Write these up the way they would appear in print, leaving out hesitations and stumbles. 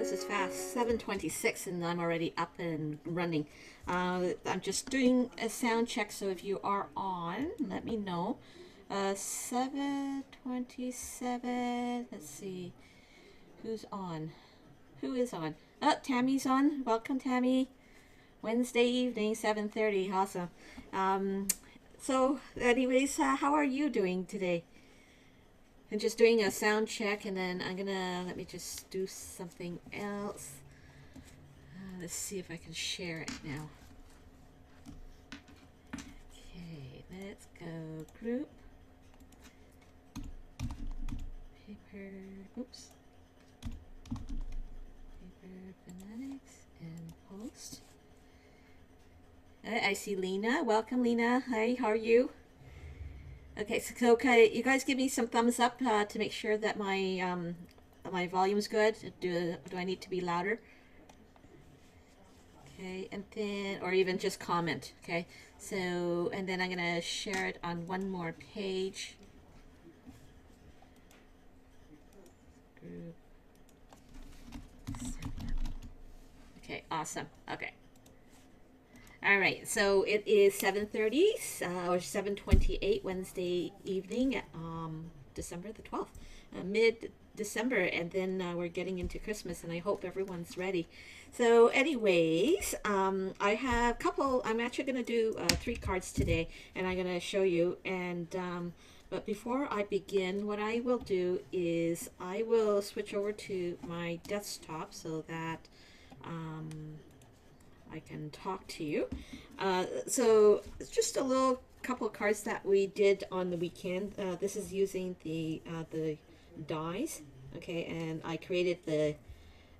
this is fast. 7:26 and I'm already up and running. I'm just doing a sound check, so if you are on, let me know. 7:27. Let's see. Who's on? Who is on? Oh, Tammy's on. Welcome, Tammy. Wednesday evening, 7:30. Awesome. So anyways, how are you doing today? I'm just doing a sound check, and then let me just do something else. Let's see if I can share it now. Okay, let's go group. Paper, oops. Paper Fanatics and post. I see Lena. Welcome, Lena. Hi, how are you? Okay, so okay, you guys give me some thumbs up to make sure that my my volume's good. Do I need to be louder? Okay, and then, or even just comment. Okay, so, and then I'm gonna share it on one more page. Group. Okay, awesome. Okay. All right, so it is 7:30 or 7:28 Wednesday evening, December the 12th, mid-December, and then we're getting into Christmas, and I hope everyone's ready. So anyways, I have a couple. I'm actually going to do 3 cards today, and I'm going to show you. And but before I begin, what I will do is I will switch over to my desktop so that I can talk to you. So it's just a little couple of cards that we did on the weekend. This is using the dies, okay, and I created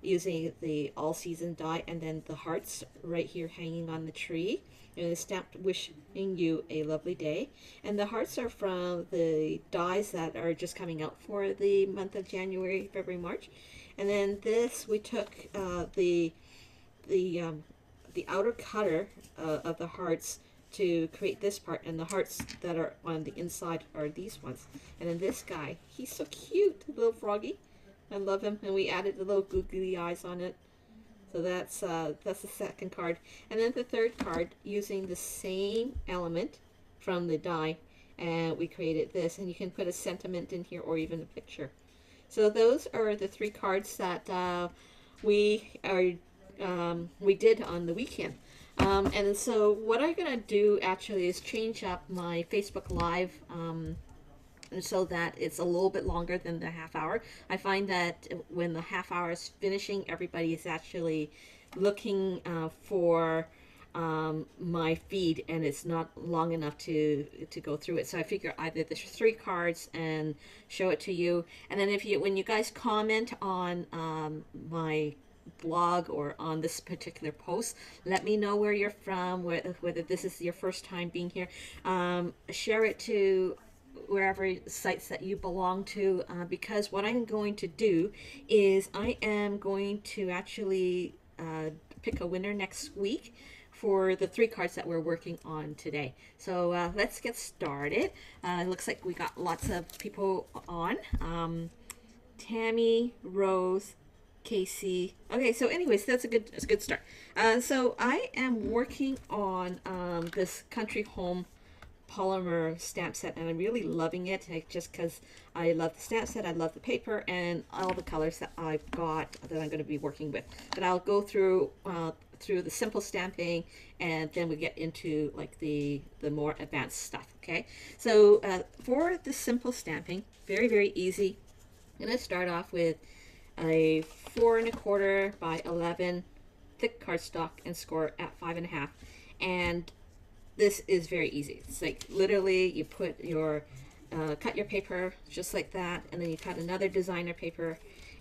using the all season die, and then the hearts right here hanging on the tree, and it's stamped wishing you a lovely day. And the hearts are from the dies that are just coming out for the month of January, February, March. And then this, we took the outer cutter of the hearts to create this part, and the hearts that are on the inside are these ones. And then this guy, he's so cute, little froggy. I love him, and we added the little googly eyes on it. So that's the second card. And then the third card, using the same element from the die, and we created this, and you can put a sentiment in here or even a picture. So those are the 3 cards that we did on the weekend. And so what I'm going to do actually is change up my Facebook Live so that it's a little bit longer than the half hour. I find that when the half hour is finishing, everybody is actually looking for my feed, and it's not long enough to go through it. So I figure either there's 3 cards and show it to you, and then when you guys comment on my blog or on this particular post, let me know where you're from, whether this is your first time being here. Share it to wherever sites that you belong to, because what I'm going to do is I am going to actually pick a winner next week for the 3 cards that we're working on today. So let's get started. It looks like we got lots of people on. Tammy, Rose, Casey. Okay, so anyways, that's a good start. So I am working on this Country Home polymer stamp set, and I'm really loving it, just because I love the stamp set, I love the paper, and all the colors that I've got that I'm going to be working with. But I'll go through the simple stamping, and then we get into like the more advanced stuff. Okay, so for the simple stamping, very easy. I'm going to start off with a 4 1/4 by 11 thick cardstock and score at 5 1/2, and this is very easy. It's like literally you put your cut your paper just like that, and then you cut another designer paper,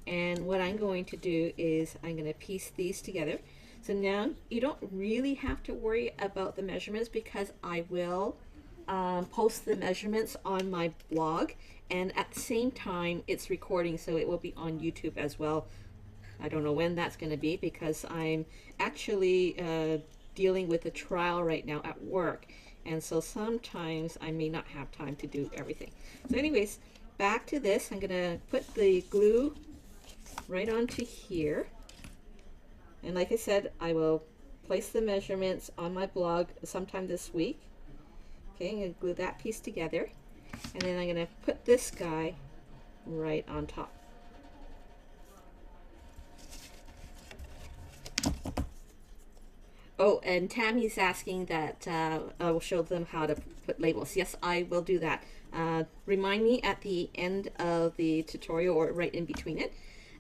and what I'm going to do is I'm going to piece these together. So now you don't really have to worry about the measurements, because I will post the measurements on my blog, and at the same time it's recording, so it will be on YouTube as well. I don't know when that's going to be, because I'm actually dealing with a trial right now at work, and so sometimes I may not have time to do everything. So anyways, back to this, I'm going to put the glue right onto here. And like I said, I will place the measurements on my blog sometime this week. Okay, I'm going to glue that piece together. And then I'm going to put this guy right on top. Oh, and Tammy's asking that I will show them how to put labels. Yes, I will do that. Remind me at the end of the tutorial or right in between it.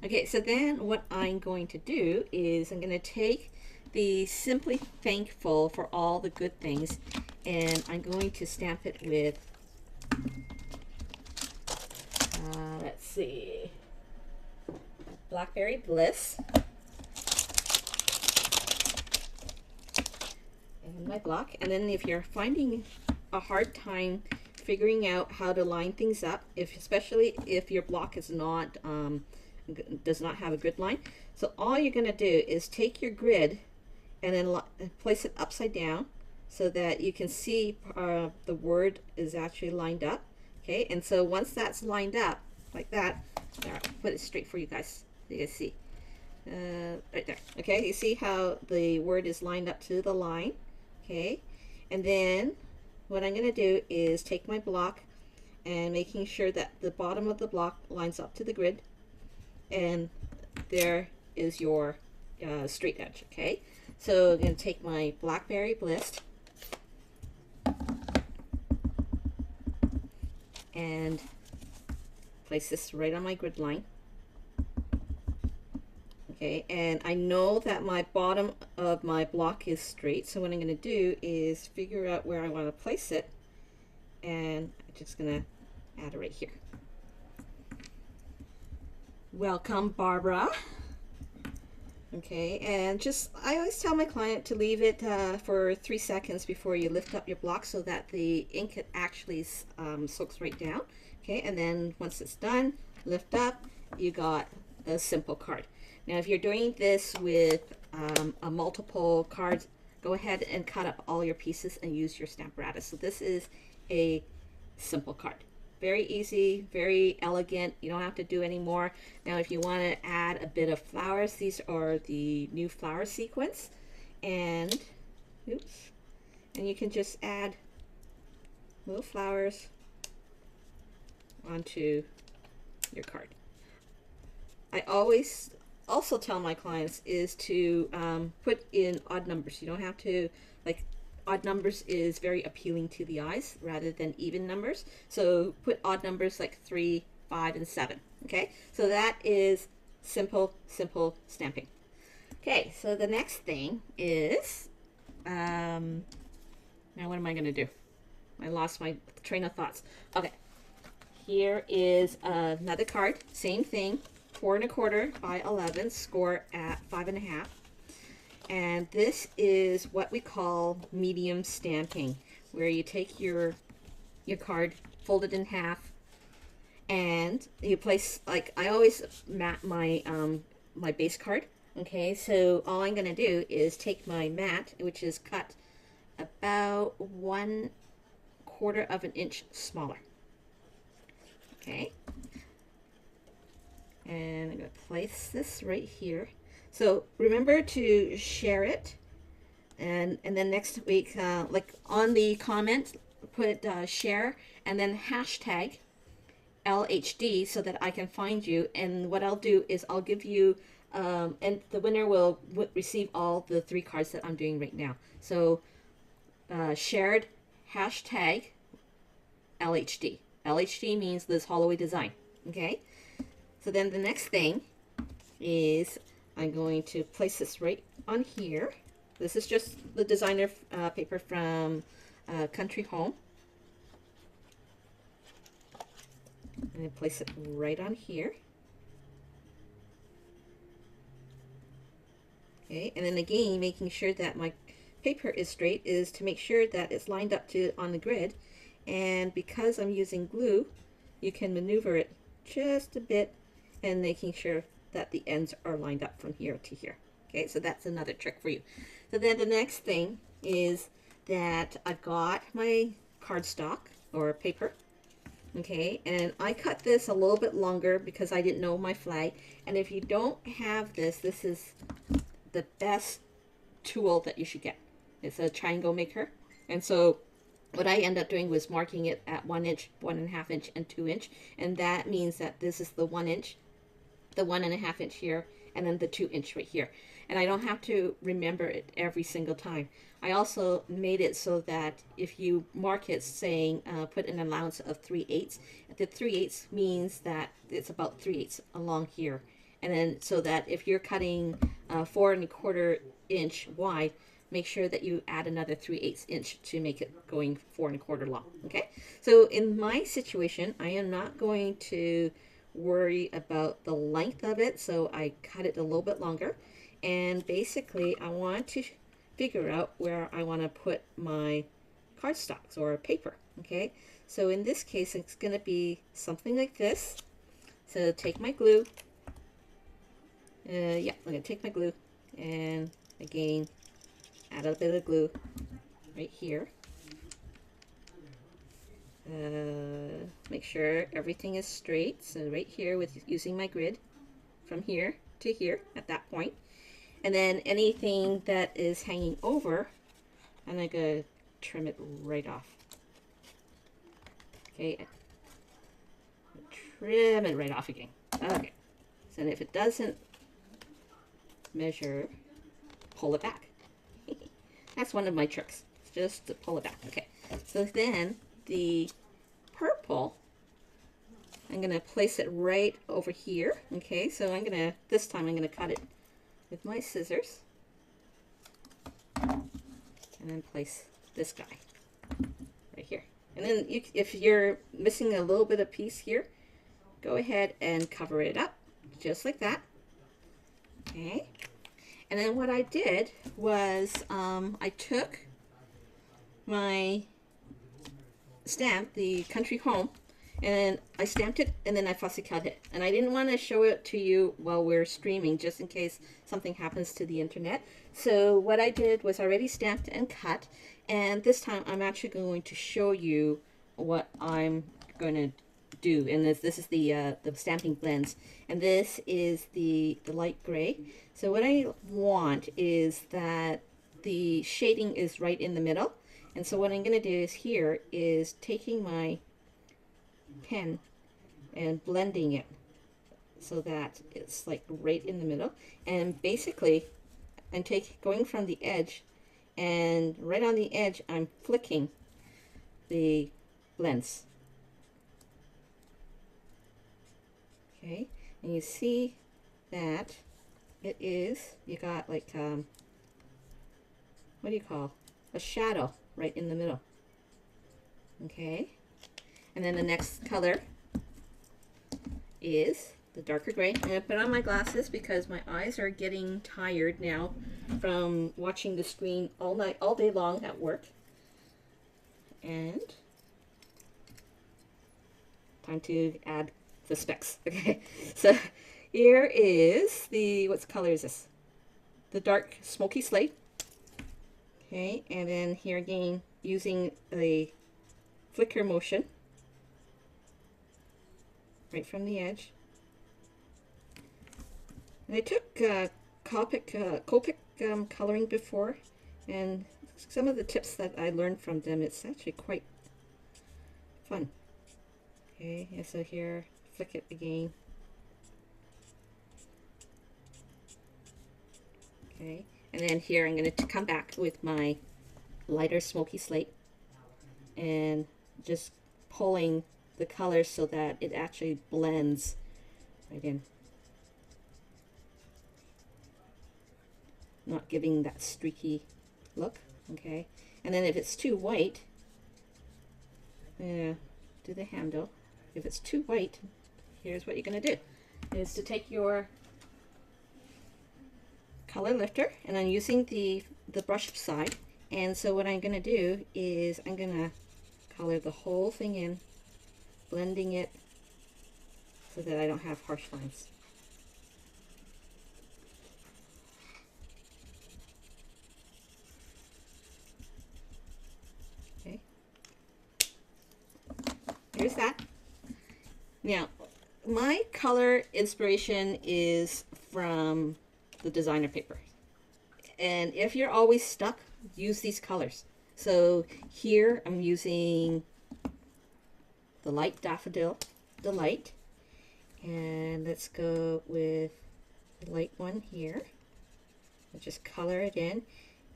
Okay, so then what I'm going to do is I'm going to take the Simply Thankful for All the Good Things, and I'm going to stamp it with, let's see, Blackberry Bliss. And my block. And then if you're finding a hard time figuring out how to line things up, especially if your block is not does not have a grid line, so all you're going to do is take your grid and then place it upside down so that you can see the word is actually lined up. Okay, and so once that's lined up like that, there, I'll put it straight for you guys so you can see right there. Okay, you see how the word is lined up to the line. Okay, and then what I'm going to do is take my block and making sure that the bottom of the block lines up to the grid, and there is your straight edge. Okay, so I'm going to take my Blackberry Bliss and place this right on my grid line. Okay, and I know that my bottom of my block is straight, so what I'm going to do is figure out where I want to place it, and I'm just going to add it right here. Welcome, Barbara. Okay, and I always tell my client to leave it for 3 seconds before you lift up your block so that the ink actually soaks right down. Okay, and then once it's done, lift up, you got a simple card. Now, if you're doing this with a multiple cards, go ahead and cut up all your pieces and use your Stamparatus. So this is a simple card. Very easy, very elegant. You don't have to do any more. Now, if you want to add a bit of flowers, these are the new flower sequence. And, oops, and you can just add little flowers onto your card. I always also tell my clients is to put in odd numbers. You don't have to, like, odd numbers is very appealing to the eyes rather than even numbers. So put odd numbers like 3, 5, and 7. Okay, so that is simple stamping. Okay, so the next thing is, now what am I going to do? I lost my train of thoughts. Okay, here is another card, same thing. 4 1/4 by 11, score at 5 1/2. And this is what we call medium stamping, where you take your card, fold it in half, and you place, like I always mat my my base card. Okay, so all I'm going to do is take my mat, which is cut about 1/4 of an inch smaller. Okay. And I'm going to place this right here. So remember to share it, and then next week, like on the comment, put share and then hashtag LHD so that I can find you. And what I'll do is I'll give you, and the winner will receive all the 3 cards that I'm doing right now. So shared hashtag LHD. LHD means Liz Holloway Design. Okay. So then the next thing is I'm going to place this right on here. This is just the designer paper from Country Home. And then place it right on here. Okay, and then again, making sure that my paper is straight is to make sure that it's lined up to on the grid. And because I'm using glue, you can maneuver it just a bit and making sure that the ends are lined up from here to here. Okay, so that's another trick for you. So then the next thing is that I've got my cardstock or paper. Okay, and I cut this a little bit longer because I didn't know my flag. And if you don't have this, this is the best tool that you should get. It's a triangle maker. And so what I end up doing was marking it at 1 inch, 1.5 inch, and 2 inch. And that means that this is the 1 inch, the 1.5 inch here, and then the 2 inch right here. And I don't have to remember it every single time. I also made it so that if you mark it saying put an allowance of 3/8, the 3/8 means that it's about 3/8 along here. And then so that if you're cutting 4.25 inch wide, make sure that you add another 3/8 inch to make it going 4.25 long. Okay, so in my situation, I am not going to worry about the length of it, so I cut it a little bit longer. And basically I want to figure out where I want to put my cardstocks or paper. Okay, so in this case it's going to be something like this. So take my glue, yeah, I'm going to take my glue and again add a bit of glue right here. Make sure everything is straight. So right here with using my grid from here to here at that point. And then anything that is hanging over, I'm going to trim it right off. Okay, trim it right off again. Okay, so if it doesn't measure, pull it back. That's one of my tricks, just to pull it back. Okay, so then the purple, I'm going to place it right over here. Okay, so this time I'm going to cut it with my scissors and then place this guy right here. And then if you're missing a little bit of piece here, go ahead and cover it up just like that. Okay, and then what I did was I took my stamp, the Country Home, and I stamped it and then I fussy cut it. And I didn't want to show it to you while we're streaming just in case something happens to the internet. So what I did was already stamped and cut, and this time I'm actually going to show you what I'm going to do. And this is the stamping blends, and this is the light gray. So what I want is that the shading is right in the middle. And so what I'm going to do is here is taking my pen and blending it so that it's like right in the middle, and basically I'm going from the edge, and right on the edge I'm flicking the blends. Okay, and you see that it is, you got like what do you call, a shadow right in the middle. Okay, and then the next color is the darker gray. I'm going to put on my glasses because my eyes are getting tired now from watching the screen all day long at work. And time to add the specs. Okay, so here is the, what color is this? The dark smoky slate. Okay, and then here again using a flicker motion right from the edge. And I took Copic coloring before, and some of the tips that I learned from them, it's actually quite fun. Okay, and so here, flick it again. Okay, and then here I'm going to come back with my lighter smoky slate and just pulling the color so that it actually blends right in, not giving that streaky look. Okay, and then if it's too white, do the handle. If it's too white, here's what you're going to do, is to take your color lifter, and I'm using the brush side, and so what I'm going to do is I'm going to color the whole thing in, blending it so that I don't have harsh lines. Okay, here's that. Now, my color inspiration is from the designer paper. And if you're always stuck, use these colors. So here I'm using the light daffodil delight, and let's go with the light one here. I'll just color it in,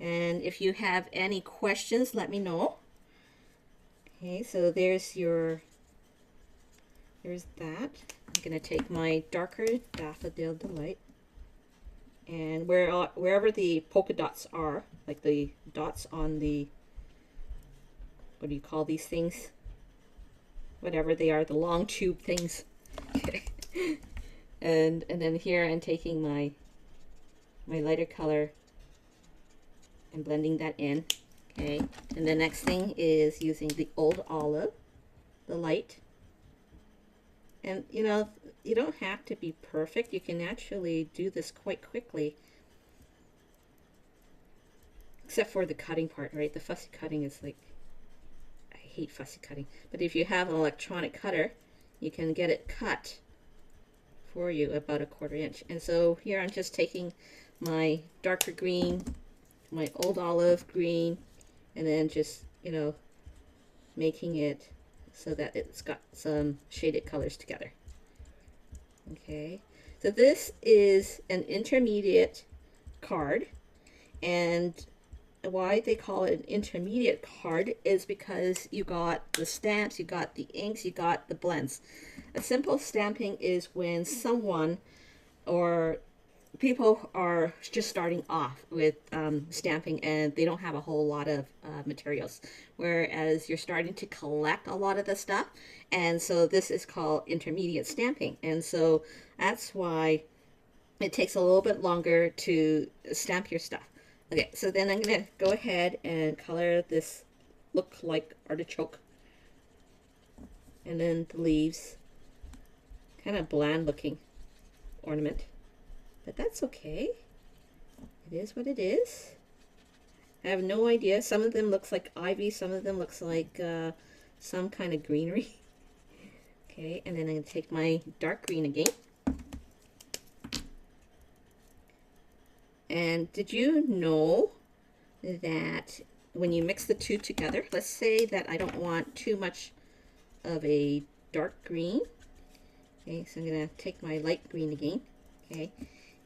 and if you have any questions, let me know. Okay, so there's that. I'm gonna take my darker daffodil delight, and wherever the polka dots are, like the dots on the, what do you call these things? Whatever they are, the long tube things. Okay. and then here I'm taking my lighter color and blending that in. Okay. And the next thing is using the old olive, the light. And you know, you don't have to be perfect. You can actually do this quite quickly. Except for the cutting part, right? The fussy cutting is like, I hate fussy cutting. But if you have an electronic cutter, you can get it cut for you about 1/4 inch. And so here I'm just taking my darker green, my old olive green, and then just, you know, making it so that it's got some shaded colors together. Okay, so this is an intermediate card, and why they call it an intermediate card is because you got the stamps, you got the inks, you got the blends. A simple stamping is when someone or people are just starting off with stamping and they don't have a whole lot of materials, whereas you're starting to collect a lot of the stuff, and so this is called intermediate stamping. And so that's why it takes a little bit longer to stamp your stuff. Okay, so then I'm gonna go ahead and color this look like artichoke, and then the leaves, kind of bland looking ornament. But that's okay. It is what it is. I have no idea. Some of them looks like ivy. Some of them looks like some kind of greenery. Okay, and then I'm going to take my dark green again. And did you know that when you mix the two together, let's say that I don't want too much of a dark green. Okay, so I'm going to take my light green again. Okay.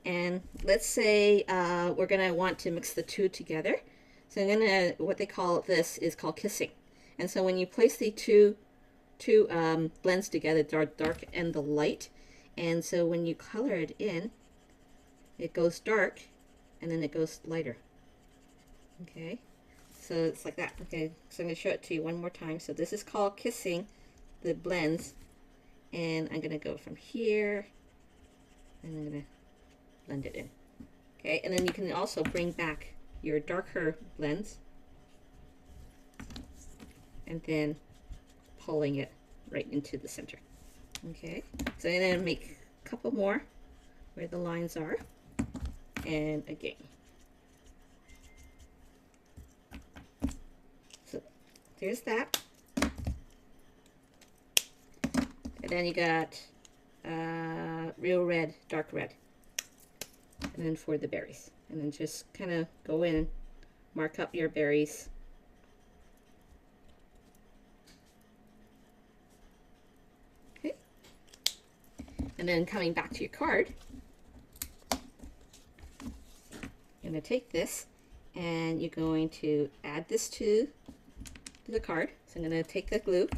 And let's say we're going to want to mix the two together. So I'm going to, what they call this is called kissing. And so when you place the two blends together, the dark and the light, and so when you color it in, it goes dark and then it goes lighter. Okay, so it's like that. Okay, so I'm going to show it to you one more time. So this is called kissing the blends, and I'm going to go from here, and I'm going to blend it in. Okay, and then you can also bring back your darker blends and then pulling it right into the center. Okay, so I'm going to make a couple more where the lines are, and again. So there's that. And then you got real red, dark red. And then for the berries, and then just kind of go in, mark up your berries. Okay, and then coming back to your card, you're going to take this and you're going to add this to the card. So I'm going to take the glue,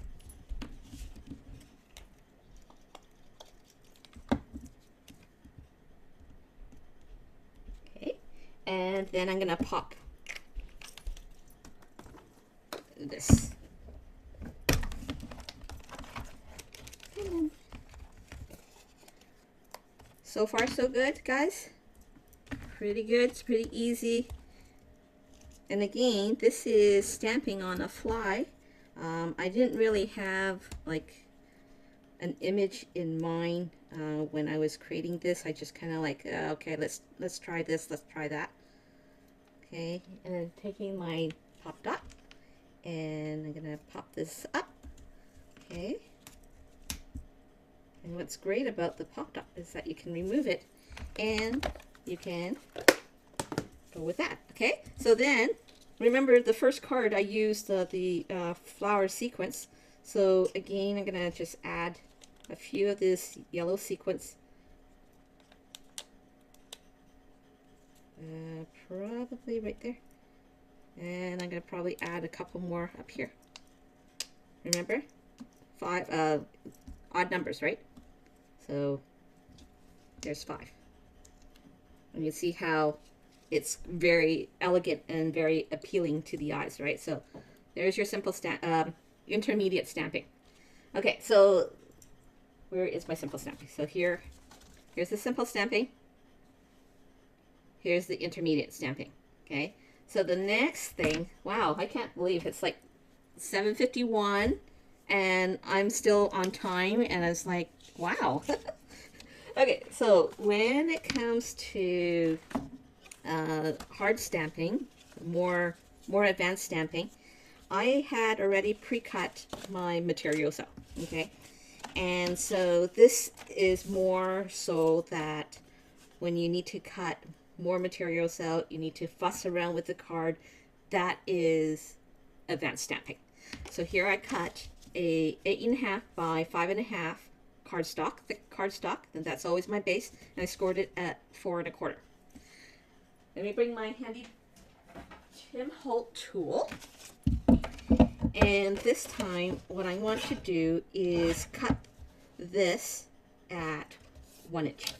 and then I'm going to pop this. So far so good, guys. Pretty good. It's pretty easy. And again, this is stamping on a fly. I didn't really have like an image in mind when I was creating this. I just kind of like, okay, let's try this, let's try that. Okay, and then taking my pop dot, and I'm gonna pop this up. Okay, and what's great about the pop dot is that you can remove it and you can go with that. Okay, so then remember the first card I used the flower sequence. So again, I'm gonna just add a few of this yellow sequence. Probably right there. And I'm gonna probably add a couple more up here. Remember, 5 odd numbers, right? So there's 5. And you see how it's very elegant and very appealing to the eyes, right? So there's your simple intermediate stamping. Okay, so where is my simple stamping? So here's the simple stamping. Here's the intermediate stamping. Okay, so the next thing, wow, I can't believe it's like 7:51 and I'm still on time, and I was like, wow. Okay, so when it comes to hard stamping, more advanced stamping, I had already pre-cut my materials out, okay? And so this is more so that when you need to cut more materials out, you need to fuss around with the card, that is advanced stamping. So here I cut a 8.5 by 5.5 cardstock, thick cardstock, and that's always my base, and I scored it at 4 1/4. Let me bring my handy Tim Holt tool, and this time what I want to do is cut this at 1 inch.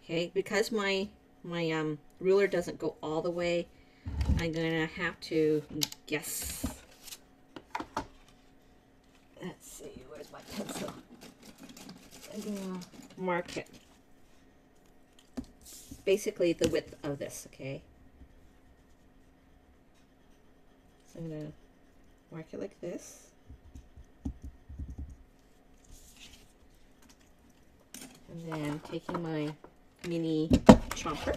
Okay, because my ruler doesn't go all the way, I'm gonna have to guess. Let's see, where's my pencil? I'm gonna mark it. Basically the width of this, okay? So I'm gonna mark it like this. And then taking my mini chomper.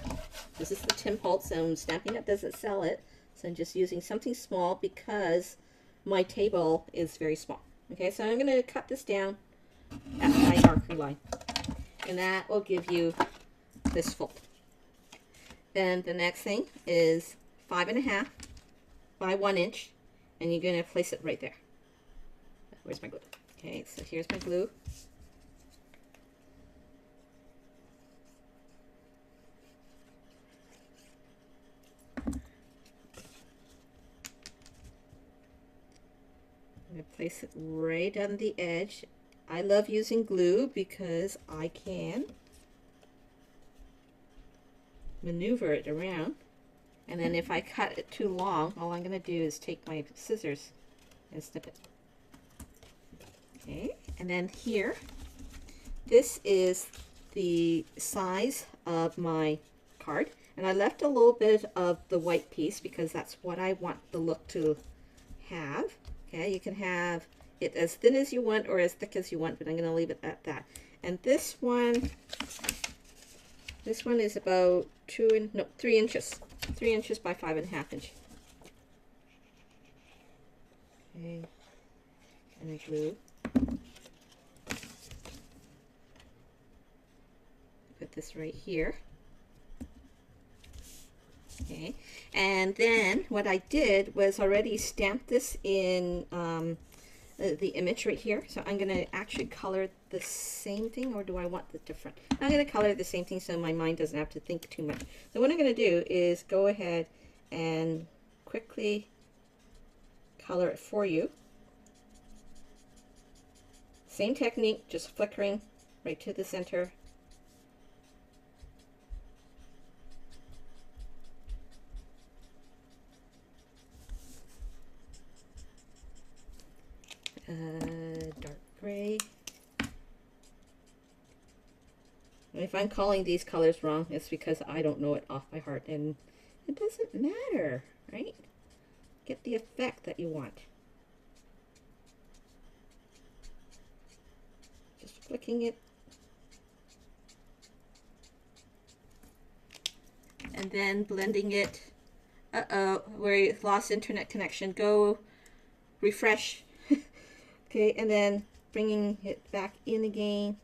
This is the Tim Holtz, and Stampin' Up! Doesn't sell it, so I'm just using something small because my table is very small. Okay, so I'm going to cut this down at my marker line, and that will give you this fold. Then the next thing is 5.5 by 1 inch, and you're going to place it right there. Where's my glue? Okay, so here's my glue. I'm going to place it right on the edge. I love using glue because I can maneuver it around. And then if I cut it too long, all I'm going to do is take my scissors and snip it. Okay, and then here, this is the size of my card. And I left a little bit of the white piece because that's what I want the look to have. Okay, you can have it as thin as you want or as thick as you want, but I'm going to leave it at that. And this one is about 3 inches. 3 inches by 5.5 inches. Okay, and I glue. Put this right here. Okay, and then what I did was already stamp this in the image right here. So I'm going to actually color the same thing, or do I want the different? I'm going to color the same thing so my mind doesn't have to think too much. So what I'm going to do is go ahead and quickly color it for you. Same technique, just flickering right to the center. Dark gray. And if I'm calling these colors wrong, it's because I don't know it off by heart, and it doesn't matter, right? Get the effect that you want. Just flicking it. And then blending it. Uh-oh, we lost internet connection. Go refresh. Okay, and then bringing it back in again.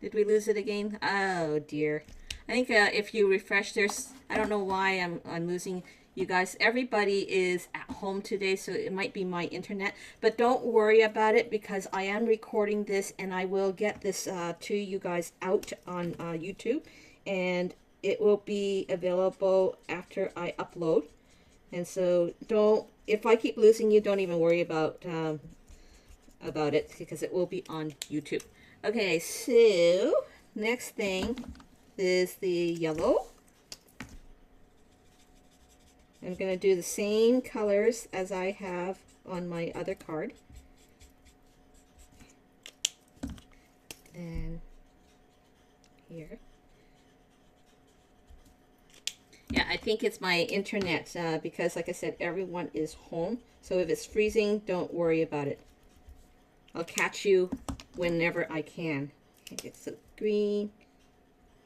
Did we lose it again? Oh dear. I think if you refresh, I don't know why I'm losing you guys. Everybody is at home today, so it might be my internet. But don't worry about it because I am recording this and I will get this to you guys out on YouTube. And it will be available after I upload. And so if I keep losing you, don't even worry about it because it will be on YouTube. Okay, so next thing is the yellow. I'm going to do the same colors as I have on my other card. And here. Yeah, I think it's my internet because like I said, everyone is home. So if it's freezing, don't worry about it. I'll catch you whenever I can. Okay, so green.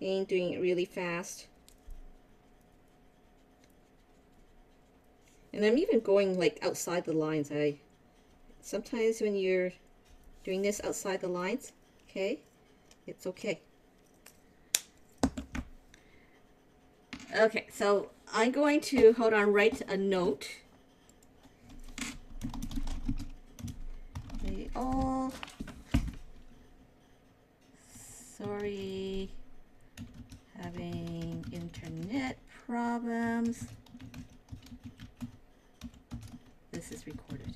Again, doing it really fast. And I'm even going like outside the lines. Sometimes when you're doing this outside the lines, okay, it's okay. Okay, so I'm going to, hold on, write a note. We all, sorry, having internet problems. This is recorded.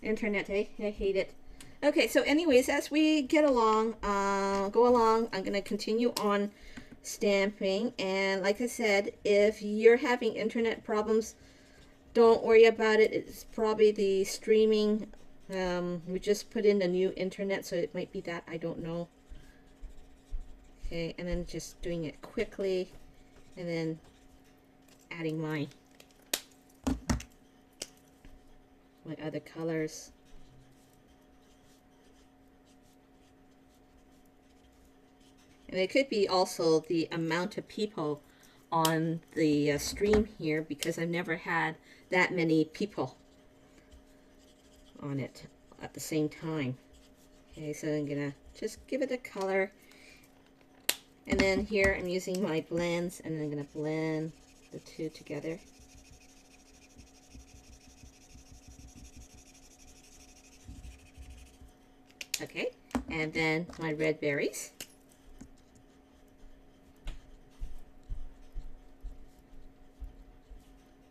Internet, eh? I hate it. Okay, so anyways, as we get along, go along, I'm going to continue on stamping. And like I said, if you're having internet problems, don't worry about it. It's probably the streaming. We just put in the new internet, so it might be that. I don't know. Okay, and then just doing it quickly, and then adding my other colors. And it could be also the amount of people on the stream here because I've never had that many people on it at the same time. Okay, so I'm gonna just give it a color. And then here I'm using my blends and I'm gonna blend the two together. Okay, and then my red berries.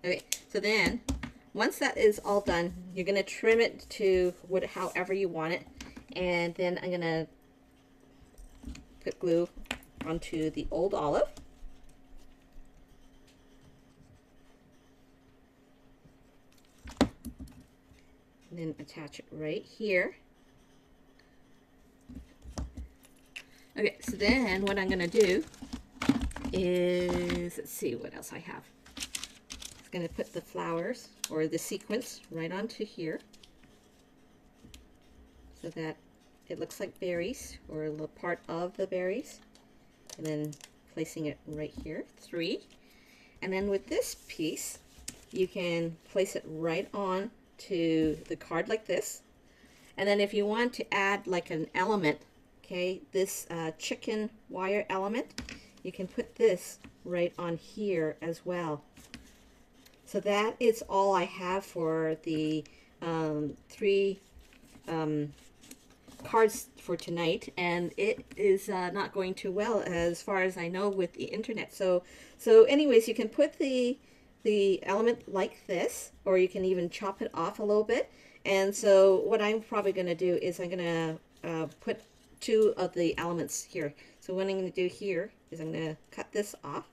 Okay, so then once that is all done, you're gonna trim it to however you want it, and then I'm gonna put glue onto the old olive. And then attach it right here. Okay, so then what I'm gonna do is, let's see what else I have. I'm gonna put the flowers or the sequence right onto here so that it looks like berries or a little part of the berries. And then placing it right here, 3. And then with this piece, you can place it right on to the card like this. And then if you want to add like an element, okay, this chicken wire element, you can put this right on here as well. So that is all I have for the 3 cards for tonight, and it is not going too well as far as I know with the internet. So anyways, you can put the element like this, or you can even chop it off a little bit. And so what I'm probably going to do is I'm going to put 2 of the elements here. So what I'm going to do here is I'm going to cut this off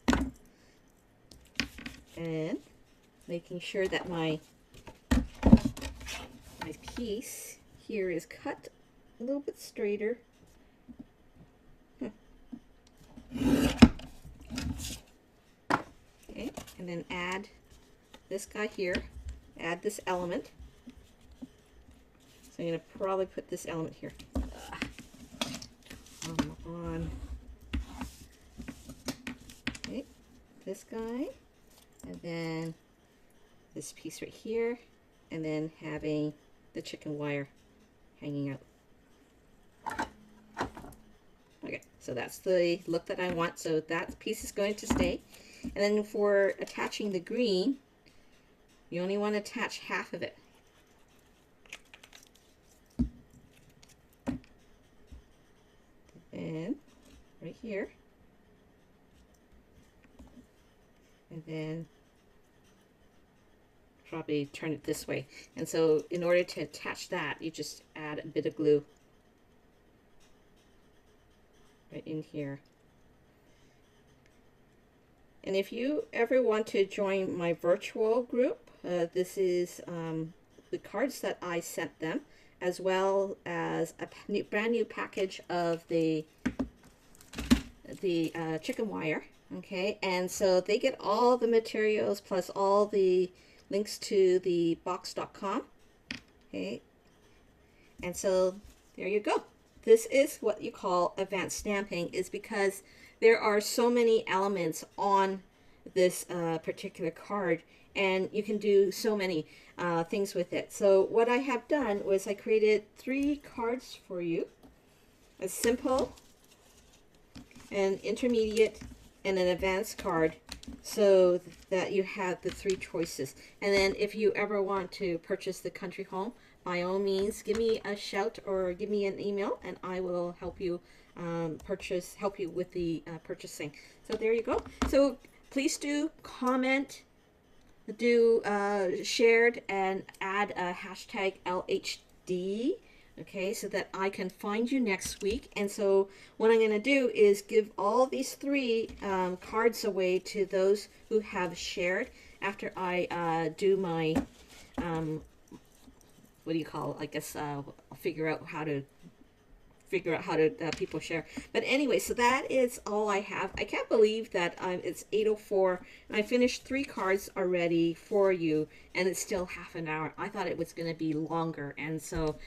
and making sure that my piece here is cut a little bit straighter. Okay, and then add this guy here, add this element. So I'm going to probably put this element here. Come on. Okay, this guy, and then this piece right here, and then having the chicken wire hanging out. Okay, so that's the look that I want. So that piece is going to stay. And then for attaching the green, you only want to attach half of it. And right here. And then probably turn it this way. And so in order to attach that, you just add a bit of glue right in here. And if you ever want to join my virtual group, this is the cards that I sent them, as well as a brand new package of the chicken wire. Okay, and so they get all the materials plus all the links to the box.com. Okay, and so there you go. This is what you call advanced stamping, is because there are so many elements on this particular card, and you can do so many things with it. So what I have done was I created 3 cards for you: a simple, an intermediate, and an advanced card, so that you have the 3 choices. And then if you ever want to purchase the country home, by all means give me a shout or give me an email, and I will help you help you with the purchasing. So there you go. So please do comment, do shared, and add a hashtag LHD. Okay, so that I can find you next week. And so what I'm going to do is give all these 3 cards away to those who have shared after I do my what do you call it? I guess I'll figure out how to people share. But anyway, so that is all I have. I can't believe that it's 8:04 and I finished 3 cards already for you, and it's still half an hour. I thought it was going to be longer, and so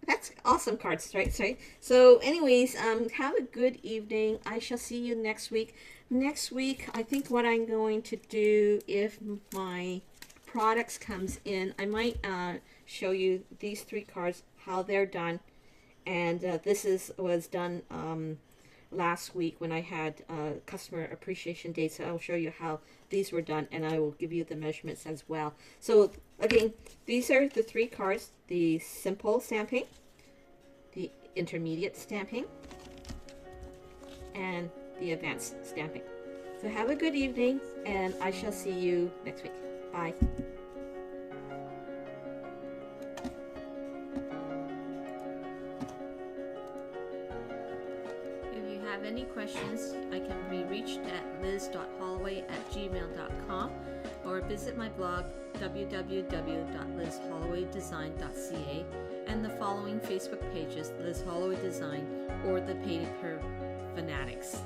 that's awesome cards, right? So anyways, have a good evening. I shall see you next week. Next week, I think what I'm going to do, if my products comes in, I might show you these 3 cards, how they're done. And this was done last week when I had customer appreciation day. So I'll show you how these were done, and I will give you the measurements as well. So again, these are the 3 cards: the simple stamping, the intermediate stamping, and the advanced stamping. So have a good evening, and I shall see you next week. Bye. Have any questions, I can be reached at liz.holloway@gmail.com, or visit my blog www.lizhollowaydesign.ca, and the following Facebook pages: Liz Holloway Design or the Painted Per Fanatics.